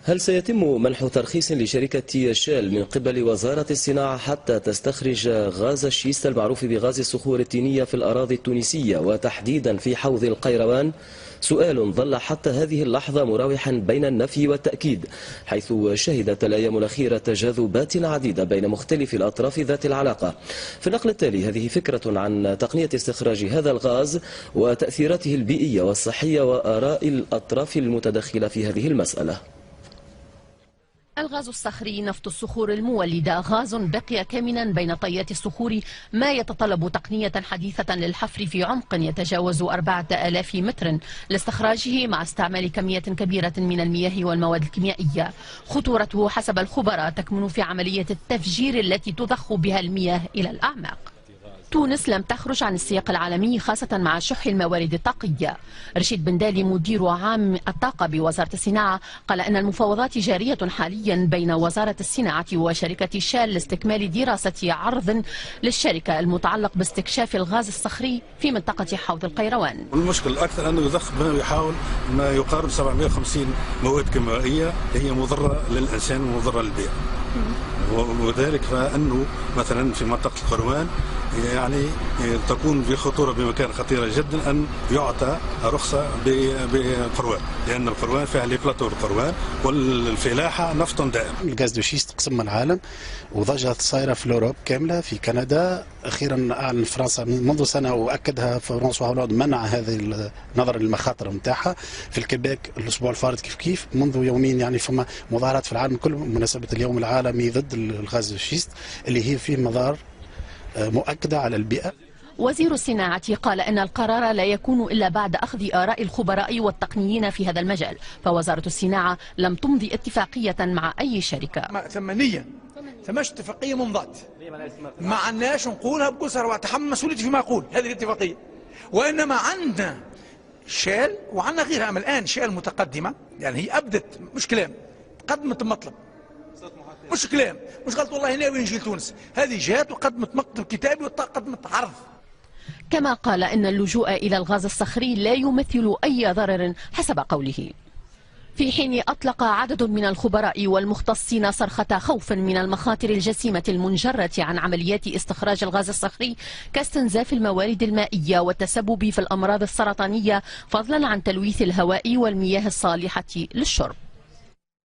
هل سيتم منح ترخيص لشركة شال من قبل وزارة الصناعة حتى تستخرج غاز الشيست المعروف بغاز الصخور الطينية في الأراضي التونسية وتحديدا في حوض القيروان؟ سؤال ظل حتى هذه اللحظة مراوحا بين النفي والتأكيد، حيث شهدت الأيام الأخيرة تجاذبات عديدة بين مختلف الأطراف ذات العلاقة. في النقل التالي هذه فكرة عن تقنية استخراج هذا الغاز وتأثيراته البيئية والصحية وآراء الأطراف المتدخلة في هذه المسألة. الغاز الصخري نفط الصخور المولدة غاز بقي كامنا بين طيات الصخور، ما يتطلب تقنية حديثة للحفر في عمق يتجاوز 4000 متر لاستخراجه مع استعمال كمية كبيرة من المياه والمواد الكيميائية. خطورته حسب الخبراء تكمن في عملية التفجير التي تضخ بها المياه إلى الأعماق. تونس لم تخرج عن السياق العالمي خاصة مع شح الموارد الطاقية. رشيد بن دالي مدير عام الطاقة بوزارة الصناعة قال أن المفاوضات جارية حاليا بين وزارة الصناعة وشركة شال لاستكمال دراسة عرض للشركة المتعلق باستكشاف الغاز الصخري في منطقة حوض القيروان. المشكل الأكثر أنه يضخ بما يحاول ما يقارب 750 مواد كيميائية هي مضرة للإنسان ومضرة للبيئة. وذلك فانه مثلا في منطقه القروان يعني تكون في خطوره بمكان خطيره جدا ان يعطى رخصه بقروان، لان القروان فيها ليبلاطو القروان والفلاحه نفط دائم. الغاز دو شيست قسم العالم وضجه صايره في اوروب كامله. في كندا اخيرا اعلن فرنسا منذ سنه واكدها فرانسوا هولاند منع هذه نظرا للمخاطر نتاعها. في الكيبيك الاسبوع الفارط كيف منذ يومين يعني فما مظاهرات في العالم كله بمناسبه اليوم العالمي ضد الغاز الشيست اللي هي فيه مضار مؤكده على البيئه. وزير الصناعة قال أن القرار لا يكون إلا بعد أخذ آراء الخبراء والتقنيين في هذا المجال، فوزارة الصناعة لم تمضي اتفاقية مع أي شركة. ثمانية ثماش اتفاقية ممضات ما عندناش نقولها بكل صراحة وأتحمل مسؤوليتي فيما أقول هذه الاتفاقية، وإنما عندنا شال وعندنا غيرها. أما الآن شال متقدمة يعني هي أبدت مش كلام، قدمت المطلب مش كلام، مش قالت والله ناوي نجي لتونس، هذه جات وقدمت مكتب كتابي وقدمت عرض. كما قال إن اللجوء إلى الغاز الصخري لا يمثل أي ضرر حسب قوله. في حين أطلق عدد من الخبراء والمختصين صرخة خوف من المخاطر الجسيمة المنجرة عن عمليات استخراج الغاز الصخري كاستنزاف الموارد المائية والتسبب في الأمراض السرطانية، فضلا عن تلويث الهواء والمياه الصالحة للشرب.